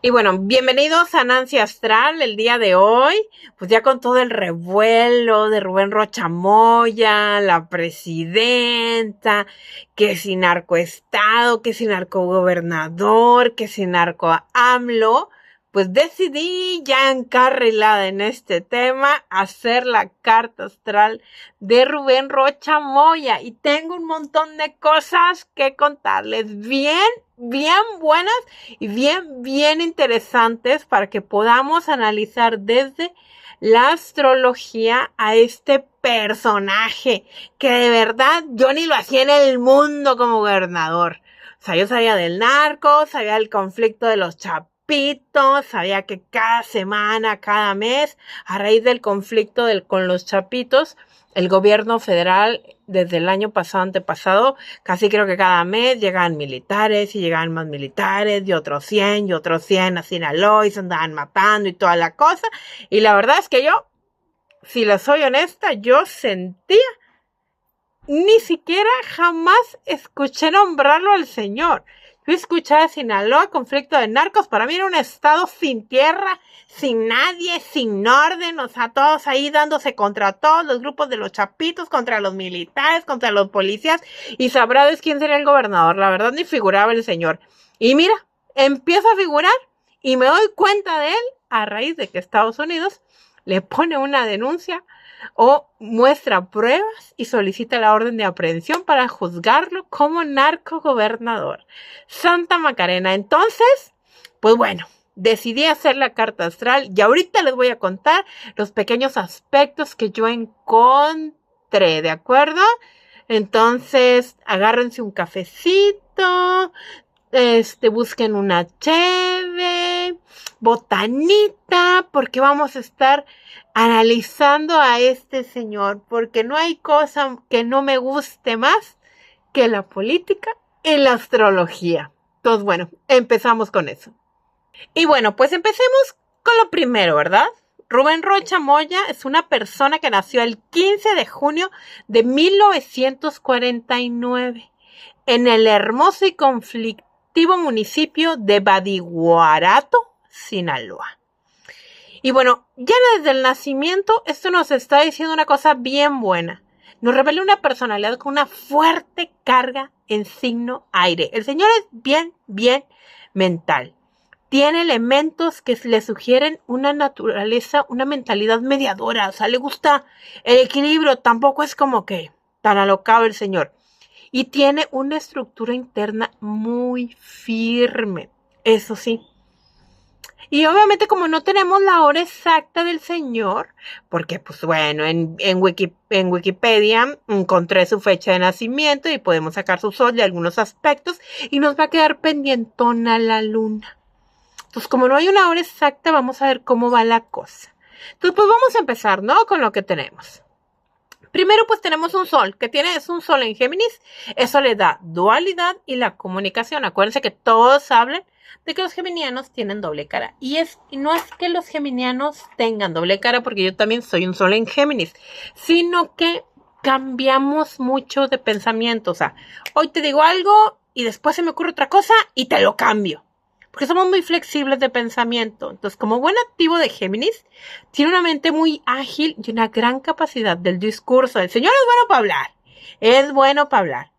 Y bueno, bienvenidos a Nancy Astral el día de hoy, pues ya con todo el revuelo de Rubén Rocha Moya, la presidenta, que si narcoestado, que si narcogobernador, que si narco AMLO, pues decidí ya encarrilada en este tema hacer la carta astral de Rubén Rocha Moya y tengo un montón de cosas que contarles bien buenas y bien interesantes para que podamos analizar desde la astrología a este personaje que de verdad yo ni lo hacía en el mundo como gobernador. O sea, yo sabía del narco, sabía del conflicto de los chapitos, sabía que cada semana, cada mes, a raíz del conflicto con los chapitos, el gobierno federal desde el año pasado, antepasado, casi creo que cada mes llegaban militares y llegaban más militares y otros 100 a Sinaloa y se andaban matando y toda la cosa. Y la verdad es que yo, si les soy honesta, yo sentía, ni siquiera jamás escuché nombrarlo al señor. Yo escuchaba Sinaloa, conflicto de narcos, para mí era un estado sin tierra, sin nadie, sin orden, o sea, todos ahí dándose contra todos los grupos de los chapitos, contra los militares, contra los policías, y sabrá Dios quién sería el gobernador, la verdad ni figuraba el señor. Y mira, empiezo a figurar y me doy cuenta de él a raíz de que Estados Unidos le pone una denuncia o muestra pruebas y solicita la orden de aprehensión para juzgarlo como narcogobernador. Santa Macarena. Entonces, pues bueno, decidí hacer la carta astral y ahorita les voy a contar los pequeños aspectos que yo encontré, ¿de acuerdo? Entonces, agárrense un cafecito, busquen una cheve, botanita, porque vamos a estar analizando a este señor, porque no hay cosa que no me guste más que la política y la astrología. Entonces, bueno, empezamos con eso. Y bueno, pues empecemos con lo primero, ¿verdad? Rubén Rocha Moya es una persona que nació el 15 de junio de 1949 en el hermoso y conflictivo municipio de Badiguarato, Sinaloa. Y bueno, ya desde el nacimiento esto nos está diciendo una cosa bien buena. Nos revela una personalidad con una fuerte carga en signo aire. El señor es bien mental. Tiene elementos que le sugieren una naturaleza, una mentalidad mediadora. O sea, le gusta el equilibrio. Tampoco es como que tan alocado el señor. Y tiene una estructura interna muy firme. Eso sí. Y obviamente como no tenemos la hora exacta del señor, porque pues bueno, en Wikipedia encontré su fecha de nacimiento y podemos sacar su sol de algunos aspectos y nos va a quedar pendientona la luna. Entonces como no hay una hora exacta, vamos a ver cómo va la cosa. Entonces pues vamos a empezar, ¿no? Con lo que tenemos. Primero pues tenemos un sol, es un sol en Géminis, eso le da dualidad y la comunicación. Acuérdense que todos hablan de que los geminianos tienen doble cara. Y no es que los geminianos tengan doble cara, porque yo también soy un sol en Géminis, sino que cambiamos mucho de pensamiento. O sea, hoy te digo algo y después se me ocurre otra cosa y te lo cambio. Porque somos muy flexibles de pensamiento. Entonces, como buen activo de Géminis, tiene una mente muy ágil y una gran capacidad del discurso. El señor es bueno para hablar. Es bueno para hablar.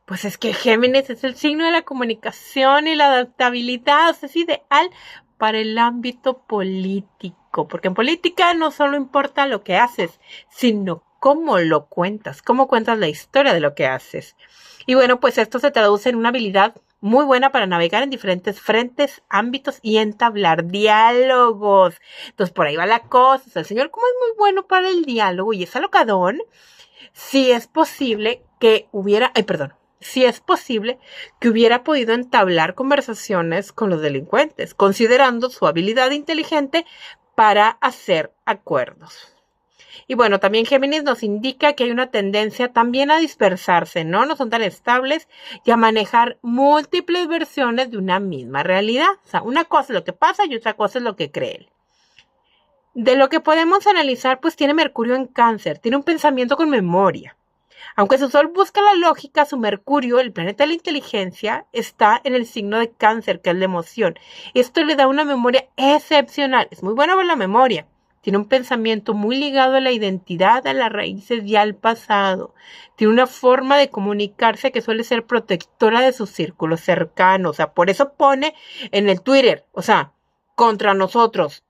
Pues es que Géminis es el signo de la comunicación y la adaptabilidad. O sea, es ideal para el ámbito político. Porque en política no solo importa lo que haces, sino cómo lo cuentas. Cómo cuentas la historia de lo que haces. Y bueno, pues esto se traduce en una habilidad muy buena para navegar en diferentes frentes, ámbitos y entablar diálogos. Entonces, por ahí va la cosa. O sea, el señor, como es muy bueno para el diálogo y es alocadón, si es posible que hubiera podido entablar conversaciones con los delincuentes, considerando su habilidad inteligente para hacer acuerdos. Y bueno, también Géminis nos indica que hay una tendencia también a dispersarse, ¿no? No son tan estables y a manejar múltiples versiones de una misma realidad. O sea, una cosa es lo que pasa y otra cosa es lo que cree él. De lo que podemos analizar, pues tiene Mercurio en Cáncer, tiene un pensamiento con memoria. Aunque su Sol busca la lógica, su Mercurio, el planeta de la inteligencia, está en el signo de Cáncer, que es la emoción. Esto le da una memoria excepcional. Es muy buena ver la memoria. Tiene un pensamiento muy ligado a la identidad, a las raíces y al pasado. Tiene una forma de comunicarse que suele ser protectora de sus círculos cercanos. O sea, por eso pone en el Twitter, o sea, contra nosotros,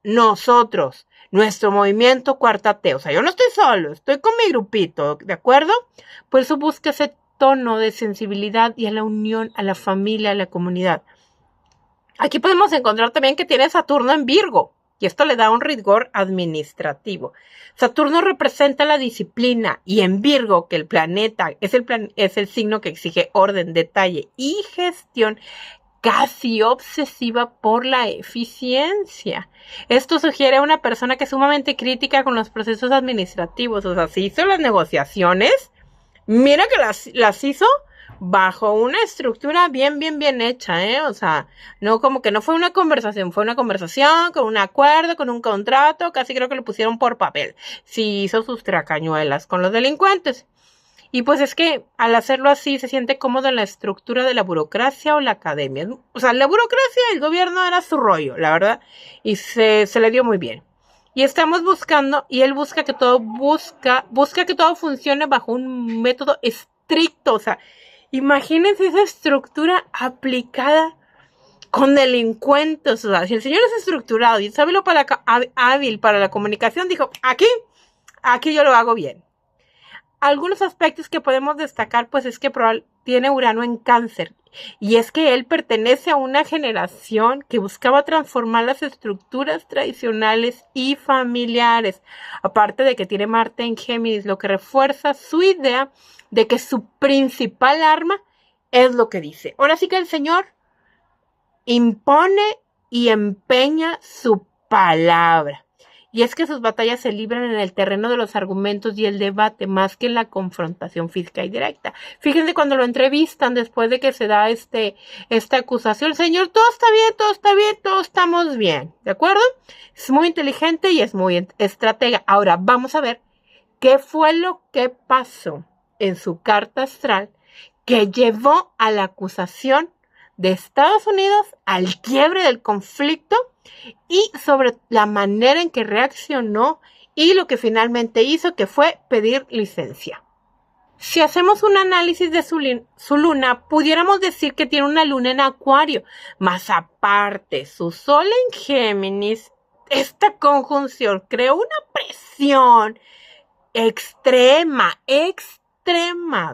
nuestro movimiento Cuarta T. O sea, yo no estoy solo, estoy con mi grupito, ¿de acuerdo? Por eso busca ese tono de sensibilidad y a la unión, a la familia, a la comunidad. Aquí podemos encontrar también que tiene Saturno en Virgo. Y esto le da un rigor administrativo. Saturno representa la disciplina y en Virgo, que el planeta es el signo que exige orden, detalle y gestión casi obsesiva por la eficiencia. Esto sugiere a una persona que es sumamente crítica con los procesos administrativos. O sea, si hizo las negociaciones, mira que las hizo bajo una estructura bien hecha, ¿eh? O sea, no como que no fue una conversación, fue una conversación con un acuerdo, con un contrato, casi creo que lo pusieron por papel. Sí hizo sus tracañuelas con los delincuentes. Y pues es que al hacerlo así se siente cómodo en la estructura de la burocracia o la academia. O sea, la burocracia, el gobierno era su rollo, la verdad, y se le dio muy bien. Y estamos buscando, y él busca que todo funcione bajo un método estricto. O sea, imagínense esa estructura aplicada con delincuentes. O sea, si el señor es estructurado y es hábil para la comunicación, dijo, aquí yo lo hago bien. Algunos aspectos que podemos destacar, pues es que tiene Urano en Cáncer. Y es que él pertenece a una generación que buscaba transformar las estructuras tradicionales y familiares. Aparte de que tiene Marte en Géminis, lo que refuerza su idea de que su principal arma es lo que dice. Ahora sí que el señor impone y empeña su palabra. Y es que sus batallas se libran en el terreno de los argumentos y el debate, más que en la confrontación física y directa. Fíjense cuando lo entrevistan después de que se da esta acusación, señor, todo está bien, todos estamos bien, ¿de acuerdo? Es muy inteligente y es muy estratega. Ahora, vamos a ver qué fue lo que pasó en su carta astral que llevó a la acusación de Estados Unidos al quiebre del conflicto y sobre la manera en que reaccionó y lo que finalmente hizo, que fue pedir licencia. Si hacemos un análisis de su luna, pudiéramos decir que tiene una luna en Acuario, más aparte su Sol en Géminis. Esta conjunción creó una presión extrema,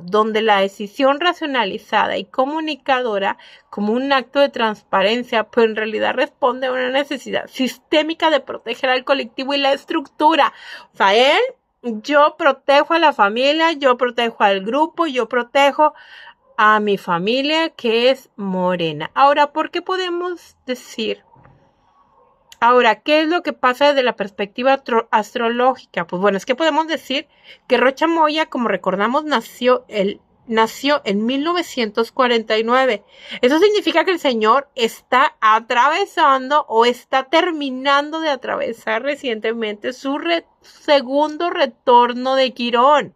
donde la decisión racionalizada y comunicadora como un acto de transparencia, pues en realidad responde a una necesidad sistémica de proteger al colectivo y la estructura. O sea, yo protejo a la familia, yo protejo al grupo, yo protejo a mi familia que es morena. Ahora, ¿por qué podemos decir? Ahora, ¿qué es lo que pasa desde la perspectiva astrológica? Pues bueno, es que podemos decir que Rocha Moya, como recordamos, nació en 1949. Eso significa que el señor está atravesando o está terminando de atravesar recientemente su segundo retorno de Quirón.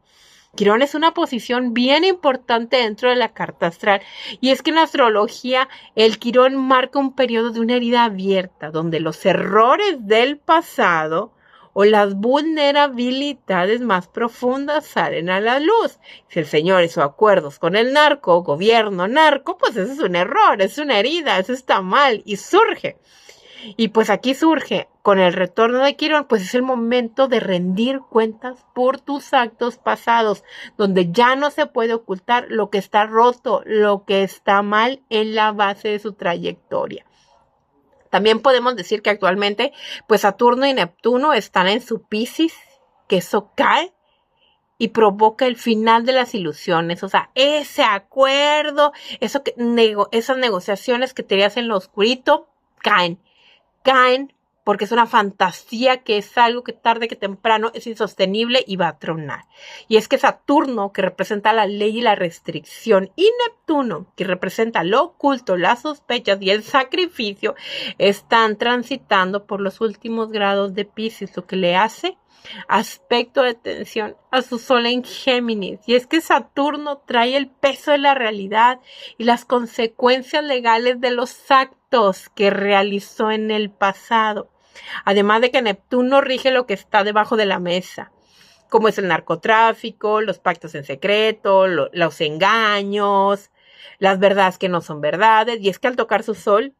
Quirón es una posición bien importante dentro de la carta astral, y es que en la astrología el Quirón marca un periodo de una herida abierta donde los errores del pasado o las vulnerabilidades más profundas salen a la luz. Si el señor hizo acuerdos con el gobierno narco, pues eso es un error, es una herida, eso está mal y surge. Y pues aquí surge, con el retorno de Quirón, pues es el momento de rendir cuentas por tus actos pasados, donde ya no se puede ocultar lo que está roto, lo que está mal en la base de su trayectoria. También podemos decir que actualmente, pues Saturno y Neptuno están en su Piscis, que eso cae y provoca el final de las ilusiones. O sea, ese acuerdo, esas negociaciones que tenías en lo oscurito, caen porque es una fantasía, que es algo que tarde que temprano es insostenible y va a tronar. Y es que Saturno, que representa la ley y la restricción, y Neptuno, que representa lo oculto, las sospechas y el sacrificio, están transitando por los últimos grados de Piscis, lo que le hace aspecto de tensión a su sol en Géminis. Y es que Saturno trae el peso de la realidad y las consecuencias legales de los actos que realizó en el pasado. Además de que Neptuno rige lo que está debajo de la mesa, como es el narcotráfico, los pactos en secreto, los engaños, las verdades que no son verdades. Y es que al tocar su sol,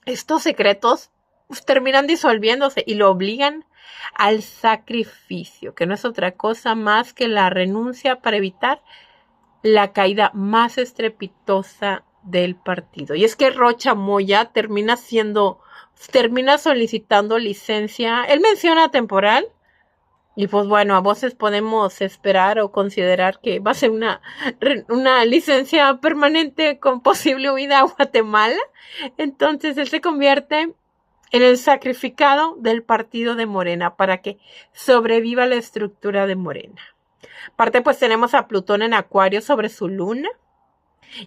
estos secretos pues, terminan disolviéndose y lo obligan al sacrificio, que no es otra cosa más que la renuncia para evitar la caída más estrepitosa del partido. Y es que Rocha Moya termina solicitando licencia. Él menciona temporal. Y pues bueno, a voces podemos esperar o considerar que va a ser una licencia permanente con posible huida a Guatemala. Entonces él se convierte en el sacrificado del partido de Morena para que sobreviva la estructura de Morena. Aparte pues tenemos a Plutón en Acuario sobre su luna.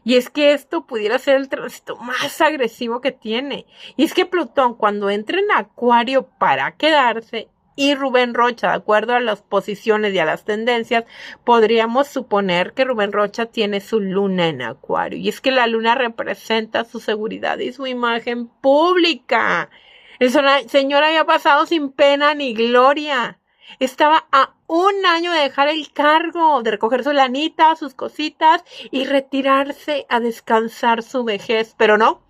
Y es que esto pudiera ser el tránsito más agresivo que tiene. Y es que Plutón cuando entra en Acuario para quedarse, y Rubén Rocha, de acuerdo a las posiciones y a las tendencias, podríamos suponer que Rubén Rocha tiene su luna en Acuario. Y es que la luna representa su seguridad y su imagen pública. El señor había pasado sin pena ni gloria. Estaba a un año de dejar el cargo, de recoger su lanita, sus cositas y retirarse a descansar su vejez. Pero no,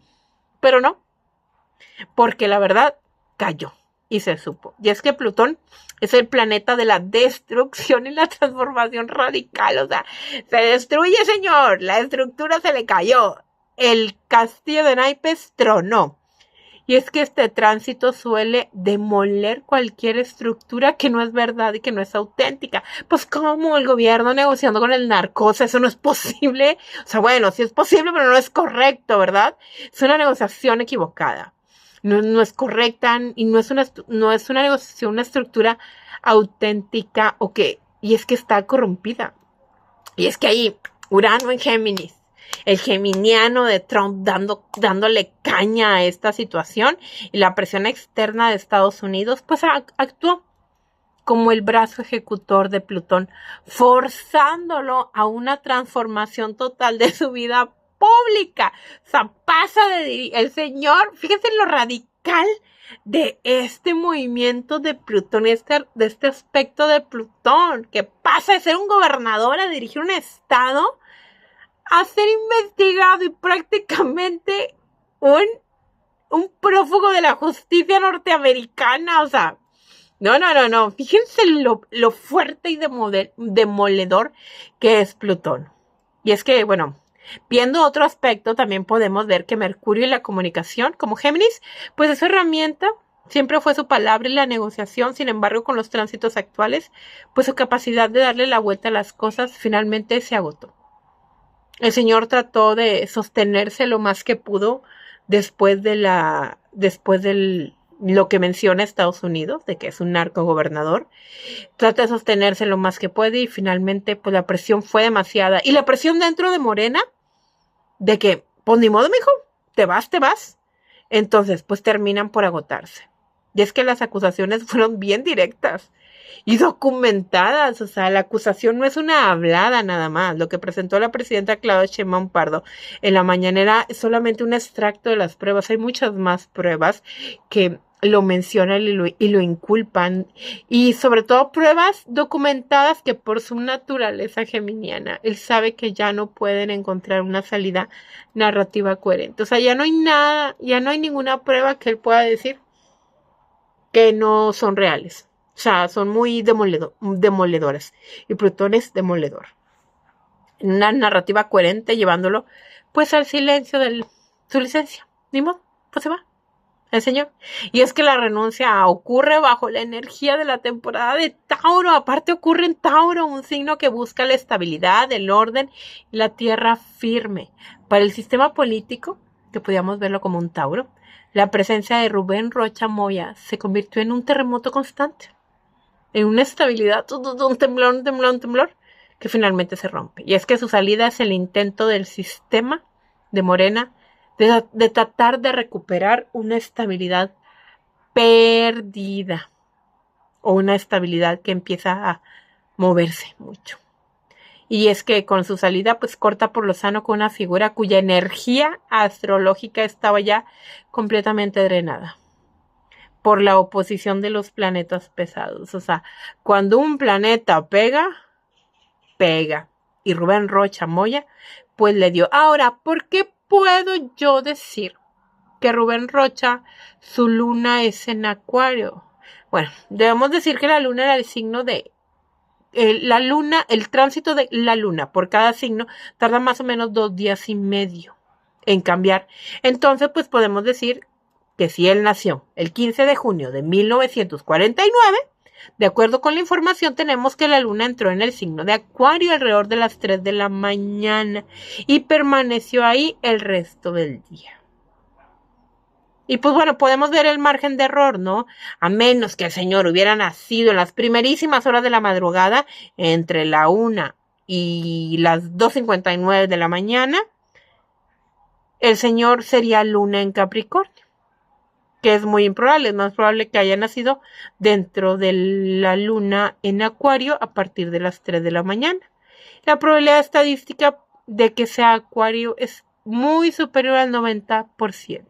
porque la verdad cayó. Y se supo. Y es que Plutón es el planeta de la destrucción y la transformación radical. O sea, se destruye, señor. La estructura se le cayó. El castillo de naipes tronó. Y es que este tránsito suele demoler cualquier estructura que no es verdad y que no es auténtica. Pues como el gobierno negociando con el narcos, eso no es posible. O sea, bueno, sí es posible, pero no es correcto, ¿verdad? Es una negociación equivocada. No es correcta y no es una negociación, una estructura auténtica y es que está corrompida. Y es que ahí, Urano en Géminis, el geminiano de Trump dándole caña a esta situación y la presión externa de Estados Unidos, pues actuó como el brazo ejecutor de Plutón, forzándolo a una transformación total de su vida pública. O sea, pasa el señor, fíjense lo radical de este movimiento de Plutón, de este aspecto de Plutón, que pasa de ser un gobernador a dirigir un estado, a ser investigado y prácticamente un prófugo de la justicia norteamericana. O sea, no. Fíjense lo fuerte y demoledor que es Plutón. Y es que, bueno, viendo otro aspecto, también podemos ver que Mercurio y la comunicación, como Géminis, pues esa herramienta siempre fue su palabra y la negociación. Sin embargo, con los tránsitos actuales, pues su capacidad de darle la vuelta a las cosas finalmente se agotó. El señor trató de sostenerse lo más que pudo después de lo que menciona Estados Unidos, de que es un narcogobernador. Trata de sostenerse lo más que puede y finalmente pues la presión fue demasiada. Y la presión dentro de Morena, de que, pues ni modo, mijo, te vas. Entonces, pues terminan por agotarse. Y es que las acusaciones fueron bien directas y documentadas. O sea, la acusación no es una hablada nada más. Lo que presentó la presidenta Claudia Sheinbaum Pardo en la mañanera es solamente un extracto de las pruebas. Hay muchas más pruebas que lo mencionan y lo inculpan, y sobre todo pruebas documentadas que por su naturaleza geminiana, él sabe que ya no pueden encontrar una salida narrativa coherente. O sea, ya no hay nada, ya no hay ninguna prueba que él pueda decir que no son reales. O sea, son muy demoledoras. Y Plutón es demoledor. Una narrativa coherente llevándolo pues al silencio de su licencia. Ni modo, pues se va el señor. Y es que la renuncia ocurre bajo la energía de la temporada de Tauro. Aparte ocurre en Tauro, un signo que busca la estabilidad, el orden y la tierra firme. Para el sistema político, que podíamos verlo como un Tauro, la presencia de Rubén Rocha Moya se convirtió en un terremoto constante, en una estabilidad, un temblor, que finalmente se rompe. Y es que su salida es el intento del sistema de Morena de tratar de recuperar una estabilidad perdida. o una estabilidad que empieza a moverse mucho. Y es que con su salida pues corta por lo sano con una figura cuya energía astrológica estaba ya completamente drenada por la oposición de los planetas pesados. O sea, cuando un planeta pega. Y Rubén Rocha Moya pues le dio. Ahora, ¿por qué puedo yo decir que Rubén Rocha, su luna es en Acuario? Bueno, debemos decir que la luna era el signo de la luna, el tránsito de la luna por cada signo tarda más o menos 2 días y medio en cambiar. Entonces, pues podemos decir que si él nació el 15 de junio de 1949, de acuerdo con la información, tenemos que la luna entró en el signo de Acuario alrededor de las 3 de la mañana y permaneció ahí el resto del día. Y pues bueno, podemos ver el margen de error, ¿no? A menos que el señor hubiera nacido en las primerísimas horas de la madrugada, entre la 1 y las 2:59 de la mañana, el señor sería luna en Capricornio, que es muy improbable. Es más probable que haya nacido dentro de la luna en Acuario a partir de las 3 de la mañana. La probabilidad estadística de que sea Acuario es muy superior al 90%.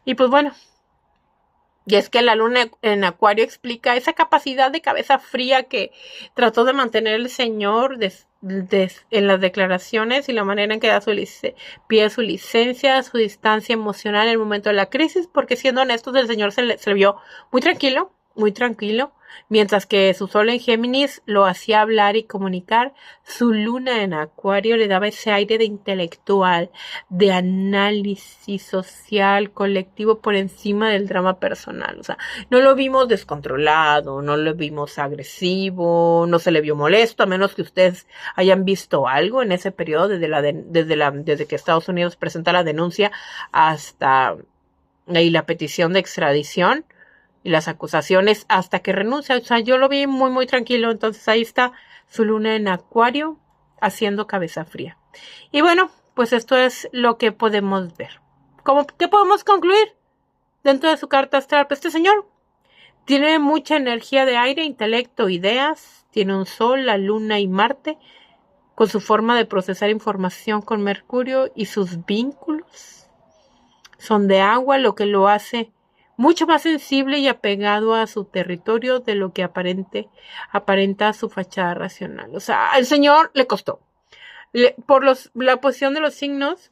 Y pues bueno, y es que la luna en Acuario explica esa capacidad de cabeza fría que trató de mantener el señor en las declaraciones y la manera en que pide su licencia, su distancia emocional en el momento de la crisis, porque siendo honestos, el señor se le vio muy tranquilo, mientras que su sol en Géminis lo hacía hablar y comunicar. Su luna en Acuario le daba ese aire de intelectual, de análisis social, colectivo por encima del drama personal. O sea, no lo vimos descontrolado, no lo vimos agresivo, no se le vio molesto, a menos que ustedes hayan visto algo en ese periodo desde que Estados Unidos presenta la denuncia hasta ahí la petición de extradición y las acusaciones hasta que renuncia. O sea, yo lo vi muy tranquilo. Entonces ahí está su luna en Acuario haciendo cabeza fría. Y bueno, pues esto es lo que podemos ver. ¿Qué podemos concluir dentro de su carta astral? Pues este señor tiene mucha energía de aire, intelecto, ideas. Tiene un sol, la luna y Marte con su forma de procesar información con Mercurio, y sus vínculos son de agua, lo que lo hace mucho más sensible y apegado a su territorio de lo que aparenta su fachada racional. O sea, al señor le costó. Por la posición de los signos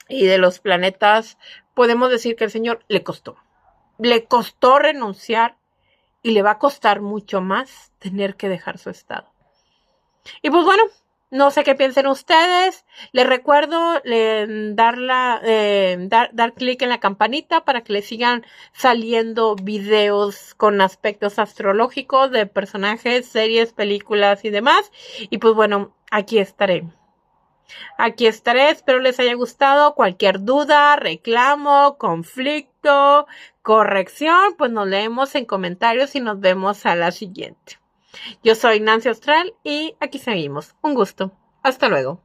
y de los planetas, podemos decir que al señor le costó. Le costó renunciar y le va a costar mucho más tener que dejar su estado. Y pues bueno, no sé qué piensen ustedes. Les recuerdo dar clic en la campanita para que les sigan saliendo videos con aspectos astrológicos de personajes, series, películas y demás. Y pues bueno, aquí estaré. Espero les haya gustado. Cualquier duda, reclamo, conflicto, corrección, pues nos leemos en comentarios y nos vemos a la siguiente. Yo soy Nancy Austral y aquí seguimos. Un gusto. Hasta luego.